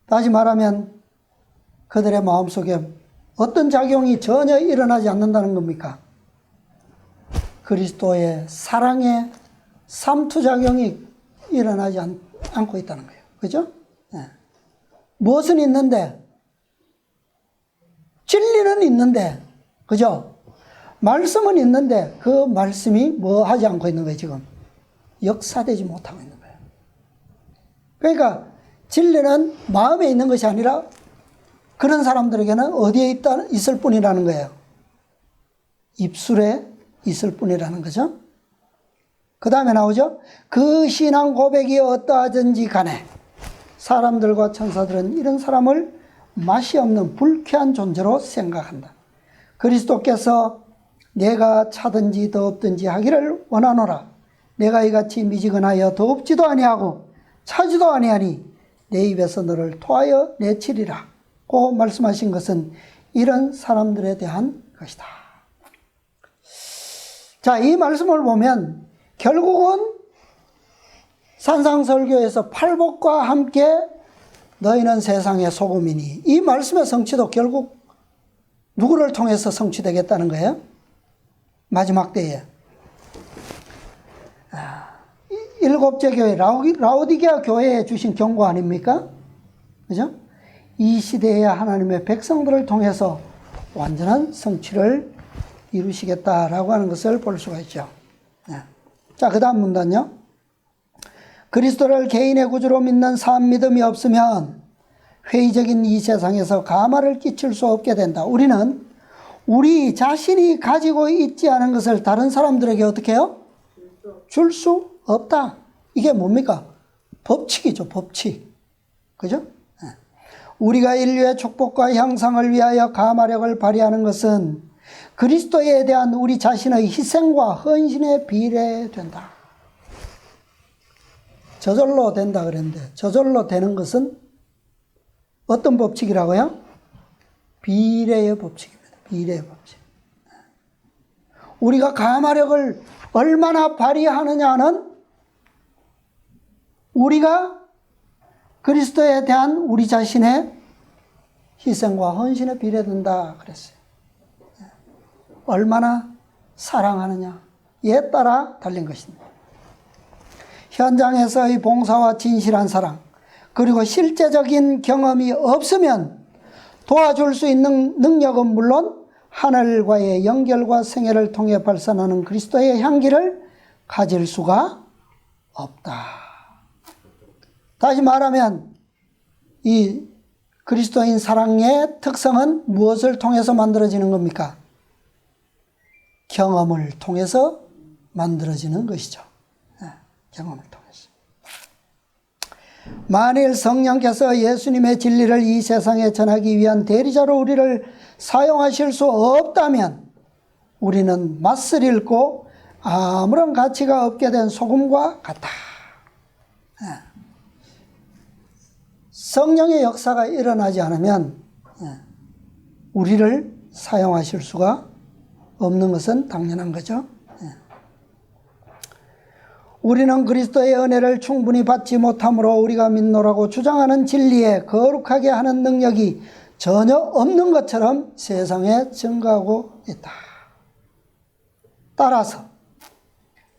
다시 말하면 그들의 마음속에 어떤 작용이 전혀 일어나지 않는다는 겁니까? 그리스도의 사랑의 삼투작용이 일어나지 않고 있다는 거예요. 그죠? 네. 무엇은 있는데? 진리는 있는데, 그죠? 말씀은 있는데 그 말씀이 뭐 하지 않고 있는 거예요, 지금? 역사되지 못하고 있는 거예요. 그러니까 진리는 마음에 있는 것이 아니라 그런 사람들에게는 어디에 있을 뿐이라는 거예요. 입술에 있을 뿐이라는 거죠. 그 다음에 나오죠. 그 신앙 고백이 어떠하든지 간에 사람들과 천사들은 이런 사람을 맛이 없는 불쾌한 존재로 생각한다. 그리스도께서 내가 차든지 더없든지 하기를 원하노라. 내가 이같이 미지근하여 더없지도 아니하고 차지도 아니하니 내 입에서 너를 토하여 내치리라. 고 말씀하신 것은 이런 사람들에 대한 것이다. 자, 이 말씀을 보면 결국은 산상설교에서 팔복과 함께 너희는 세상의 소금이니, 이 말씀의 성취도 결국 누구를 통해서 성취되겠다는 거예요? 마지막 때에 일곱째 교회, 라오디게아 교회에 주신 경고 아닙니까? 그죠? 이 시대에 하나님의 백성들을 통해서 완전한 성취를 이루시겠다라고 하는 것을 볼 수가 있죠. 네. 자, 그 다음 문단요. 그리스도를 개인의 구주로 믿는 산 믿음이 없으면 회의적인 이 세상에서 가마를 끼칠 수 없게 된다. 우리는 우리 자신이 가지고 있지 않은 것을 다른 사람들에게 어떻게 해요? 줄 수 없다. 이게 뭡니까? 법칙이죠, 법칙. 그죠? 우리가 인류의 축복과 향상을 위하여 가마력을 발휘하는 것은 그리스도에 대한 우리 자신의 희생과 헌신에 비례된다. 저절로 된다 그랬는데, 저절로 되는 것은 어떤 법칙이라고요? 비례의 법칙입니다. 비례의 법칙. 우리가 가마력을 얼마나 발휘하느냐는 우리가 그리스도에 대한 우리 자신의 희생과 헌신에 비례된다 그랬어요. 얼마나 사랑하느냐에 따라 달린 것입니다. 현장에서의 봉사와 진실한 사랑, 그리고 실제적인 경험이 없으면 도와줄 수 있는 능력은 물론 하늘과의 연결과 생애를 통해 발산하는 그리스도의 향기를 가질 수가 없다. 다시 말하면 이 그리스도인 사랑의 특성은 무엇을 통해서 만들어지는 겁니까? 경험을 통해서 만들어지는 것이죠. 경험을 통해서. 만일 성령께서 예수님의 진리를 이 세상에 전하기 위한 대리자로 우리를 사용하실 수 없다면 우리는 맛을 잃고 아무런 가치가 없게 된 소금과 같다. 성령의 역사가 일어나지 않으면 우리를 사용하실 수가 없는 것은 당연한 거죠. 우리는 그리스도의 은혜를 충분히 받지 못함으로 우리가 믿노라고 주장하는 진리에 거룩하게 하는 능력이 전혀 없는 것처럼 세상에 증거하고 있다. 따라서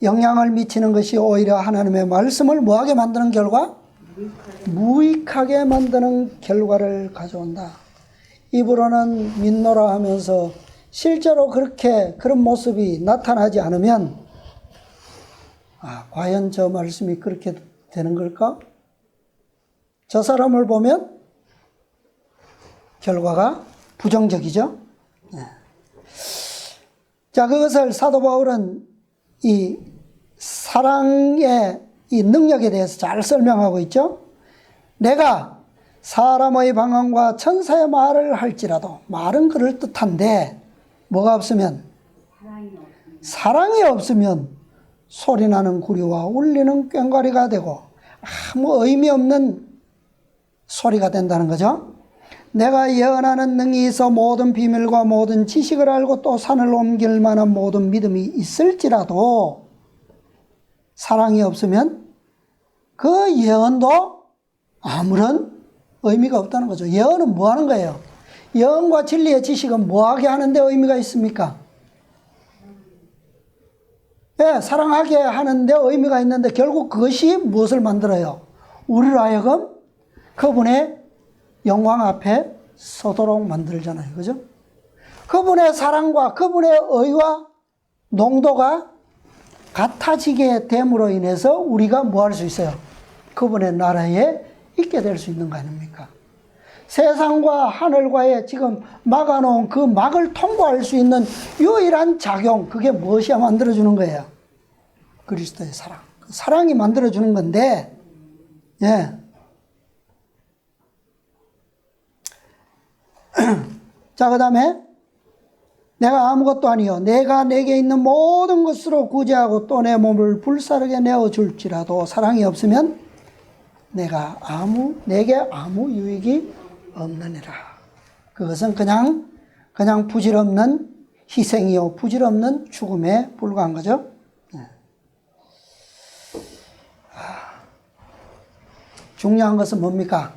영향을 미치는 것이 오히려 하나님의 말씀을 뭐하게 만드는 결과? 무익하게 만드는 결과를 가져온다. 입으로는 믿노라 하면서 실제로 그런 모습이 나타나지 않으면 과연 저 말씀이 그렇게 되는 걸까? 저 사람을 보면 결과가 부정적이죠. 자, 그것을 사도 바울은 이 사랑의 이 능력에 대해서 잘 설명하고 있죠. 내가 사람의 방언과 천사의 말을 할지라도 말은 그럴듯한데 뭐가 없으면? 사랑이 없으면 소리나는 구리와 울리는 꽹과리가 되고 아무 의미 없는 소리가 된다는 거죠. 내가 예언하는 능이 있어 모든 비밀과 모든 지식을 알고 또 산을 옮길 만한 모든 믿음이 있을지라도 사랑이 없으면 그 예언도 아무런 의미가 없다는 거죠. 예언은 뭐 하는 거예요? 예언과 진리의 지식은 뭐 하게 하는데 의미가 있습니까? 네, 사랑하게 하는데 의미가 있는데 결국 그것이 무엇을 만들어요? 우리로 하여금 그분의 영광 앞에 서도록 만들잖아요. 그죠? 그분의 사랑과 그분의 의와 농도가 같아지게 됨으로 인해서 우리가 뭐 할 수 있어요? 그분의 나라에 있게 될 수 있는 거 아닙니까? 세상과 하늘과의 지금 막아놓은 그 막을 통과할 수 있는 유일한 작용, 그게 무엇이야 만들어주는 거예요? 그리스도의 사랑. 사랑이 만들어주는 건데, 예. 자, 그 다음에 내가 아무것도 아니요 내가 내게 있는 모든 것으로 구제하고 또 내 몸을 불사르게 내어줄지라도 사랑이 없으면 내게 아무 유익이 없느니라. 그것은 그냥 부질없는 희생이요 부질없는 죽음에 불과한 거죠. 중요한 것은 뭡니까?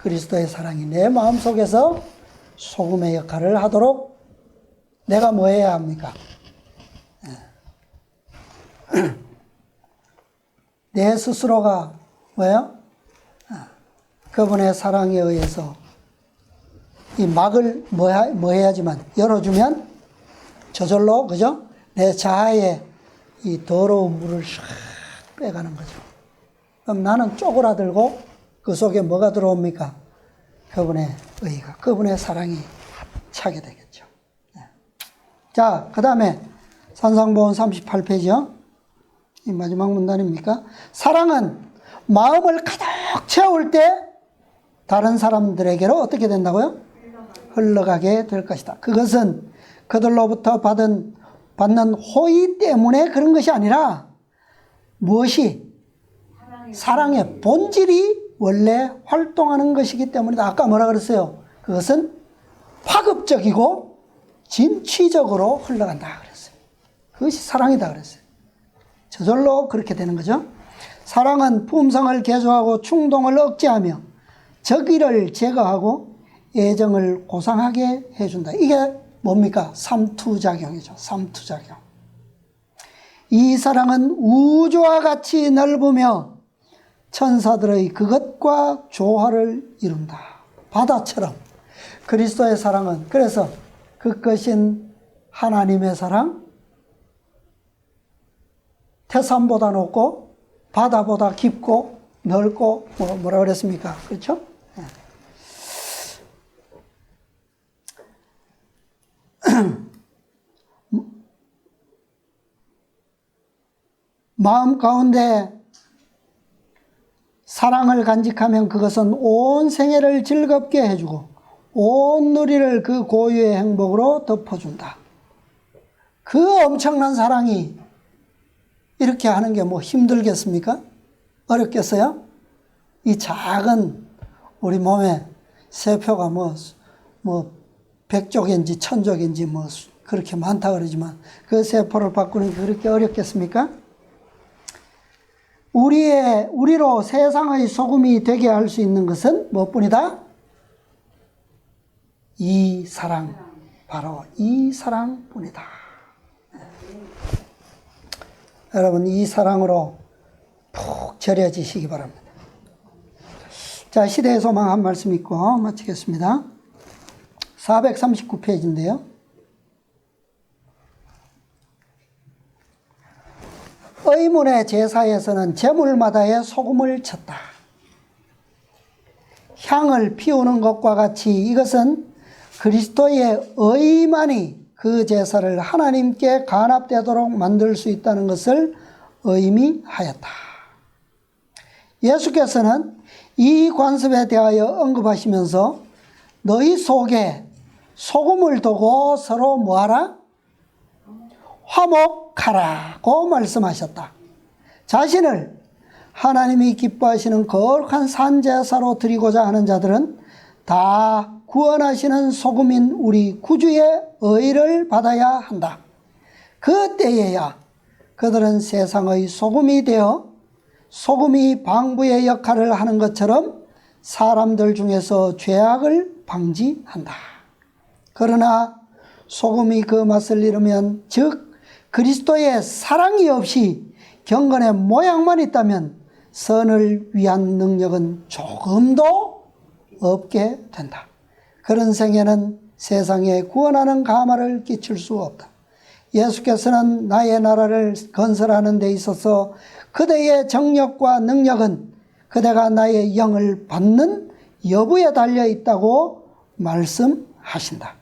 그리스도의 사랑이 내 마음속에서 소금의 역할을 하도록 내가 뭐 해야 합니까? 내 스스로가 뭐예요? 그분의 사랑에 의해서 이 막을 뭐 해야지만 열어주면 저절로, 그죠? 내 자아에 이 더러운 물을 샥 빼가는 거죠. 그럼 나는 쪼그라들고 그 속에 뭐가 들어옵니까? 그분의 의가, 그분의 사랑이 차게 되겠죠. 자, 그 다음에 산상보훈 38페이지요. 이 마지막 문단입니까? 사랑은 마음을 가득 채울 때 다른 사람들에게로 어떻게 된다고요? 흘러가게 될 것이다. 그것은 그들로부터 받는 호의 때문에 그런 것이 아니라 무엇이? 사랑의 본질이 원래 활동하는 것이기 때문이다. 아까 뭐라 그랬어요? 그것은 파급적이고 진취적으로 흘러간다 그랬어요. 그것이 사랑이다 그랬어요. 저절로 그렇게 되는 거죠. 사랑은 품성을 개조하고 충동을 억제하며 적의를 제거하고 애정을 고상하게 해준다. 이게 뭡니까? 삼투작용이죠. 삼투작용. 이 사랑은 우주와 같이 넓으며 천사들의 그것과 조화를 이룬다. 바다처럼 그리스도의 사랑은, 그래서 그것인 하나님의 사랑, 태산보다 높고 바다보다 깊고 넓고 뭐라 그랬습니까? 그렇죠? 마음 가운데 사랑을 간직하면 그것은 온 생애를 즐겁게 해주고 온 누리를 그 고유의 행복으로 덮어준다. 그 엄청난 사랑이 이렇게 하는 게 뭐 힘들겠습니까? 어렵겠어요? 이 작은 우리 몸에 세포가 뭐 100쪽인지 1000쪽인지 뭐 그렇게 많다 그러지만 그 세포를 바꾸는 게 그렇게 어렵겠습니까? 우리로 세상의 소금이 되게 할 수 있는 것은 무엇뿐이다? 이 사랑, 바로 이 사랑뿐이다. 여러분, 이 사랑으로 푹 절여지시기 바랍니다. 자, 시대의 소망 한 말씀 읽고 마치겠습니다. 439페이지인데요. 의문의 제사에서는 제물마다에 소금을 쳤다. 향을 피우는 것과 같이 이것은 그리스도의 의만이 그 제사를 하나님께 간합되도록 만들 수 있다는 것을 의미하였다. 예수께서는 이 관습에 대하여 언급하시면서 너희 속에 소금을 두고 서로 뭐하라? 화목하라고 말씀하셨다. 자신을 하나님이 기뻐하시는 거룩한 산제사로 드리고자 하는 자들은 다 구원하시는 소금인 우리 구주의 의를 받아야 한다. 그때에야 그들은 세상의 소금이 되어 소금이 방부의 역할을 하는 것처럼 사람들 중에서 죄악을 방지한다. 그러나 소금이 그 맛을 잃으면, 즉 그리스도의 사랑이 없이 경건의 모양만 있다면 선을 위한 능력은 조금도 없게 된다. 그런 생애는 세상에 구원하는 가마를 끼칠 수 없다. 예수께서는 나의 나라를 건설하는 데 있어서 그대의 정력과 능력은 그대가 나의 영을 받는 여부에 달려 있다고 말씀하신다.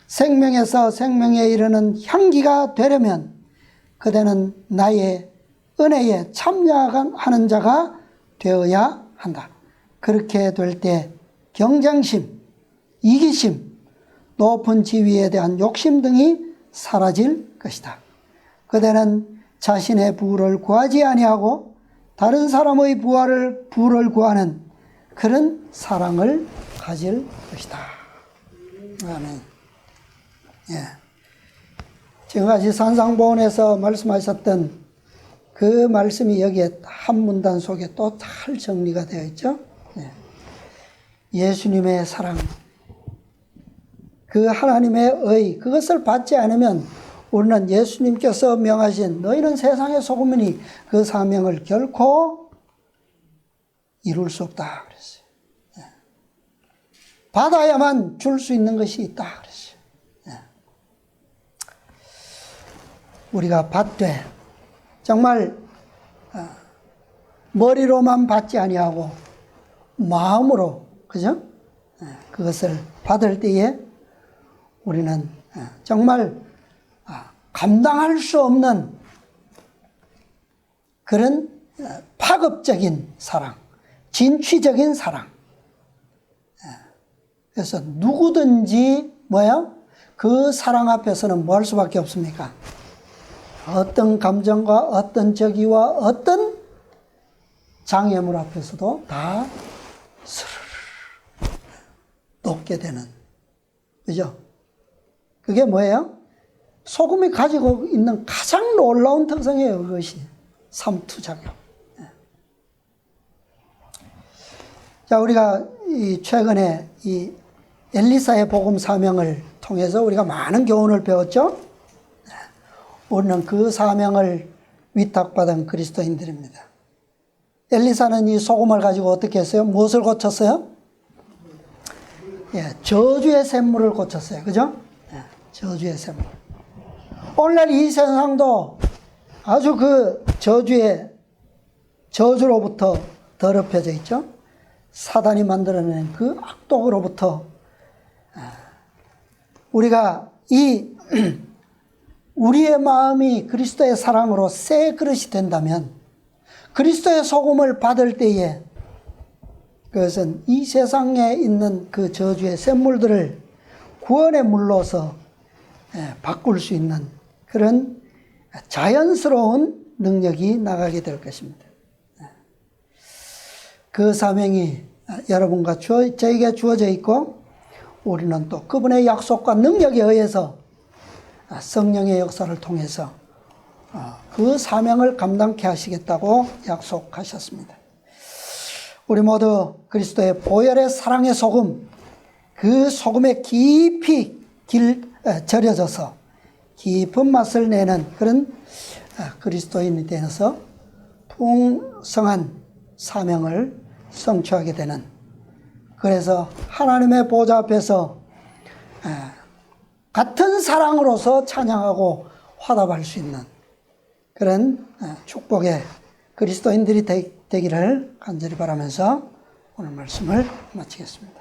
생명에서 생명에 이르는 향기가 되려면 그대는 나의 은혜에 참여하는 자가 되어야 한다. 그렇게 될 때 경쟁심, 이기심, 높은 지위에 대한 욕심 등이 사라질 것이다. 그대는 자신의 부를 구하지 아니하고 다른 사람의 부를 구하는 그런 사랑을 가질 것이다. 아멘. 예. 지금까지 산상보훈에서 말씀하셨던 그 말씀이 여기에 한 문단 속에 또 잘 정리가 되어 있죠. 예. 예수님의 사랑, 그 하나님의 의, 그것을 받지 않으면 우리는 예수님께서 명하신 너희는 세상의 소금이니 그 사명을 결코 이룰 수 없다 그랬어요. 받아야만 줄 수 있는 것이 있다 그랬어요. 우리가 받되 정말 머리로만 받지 아니하고 마음으로, 그죠? 그것을 받을 때에 우리는 정말 감당할 수 없는 그런 파급적인 사랑, 진취적인 사랑. 그래서 누구든지 그 사랑 앞에서는 뭐 할 수밖에 없습니까? 어떤 감정과 어떤 적의와 어떤 장애물 앞에서도 다 스르르 녹게 되는, 그죠? 그게 뭐예요? 소금이 가지고 있는 가장 놀라운 특성이에요. 그것이 삼투작용. 자, 우리가 최근에 이 엘리사의 복음 사명을 통해서 우리가 많은 교훈을 배웠죠. 우리는 그 사명을 위탁받은 그리스도인들입니다. 엘리사는 이 소금을 가지고 어떻게 했어요? 무엇을 고쳤어요? 저주의 샘물을 고쳤어요. 그죠? 저주의 샘물. 오늘날 이 세상도 아주 그 저주로부터 더럽혀져 있죠. 사단이 만들어낸 그 악독으로부터 우리가 우리의 마음이 그리스도의 사랑으로 새 그릇이 된다면 그리스도의 소금을 받을 때에 그것은 이 세상에 있는 그 저주의 샘물들을 구원의 물로서 바꿀 수 있는 그런 자연스러운 능력이 나가게 될 것입니다. 그 사명이 여러분과 저에게 주어져 있고 우리는 또 그분의 약속과 능력에 의해서 성령의 역사를 통해서 그 사명을 감당케 하시겠다고 약속하셨습니다. 우리 모두 그리스도의 보혈의 사랑의 소금, 그 소금에 깊이 절여져서 깊은 맛을 내는 그런 그리스도인이 되어서 풍성한 사명을 성취하게 되는, 그래서 하나님의 보좌 앞에서 같은 사랑으로서 찬양하고 화답할 수 있는 그런 축복의 그리스도인들이 되기를 간절히 바라면서 오늘 말씀을 마치겠습니다.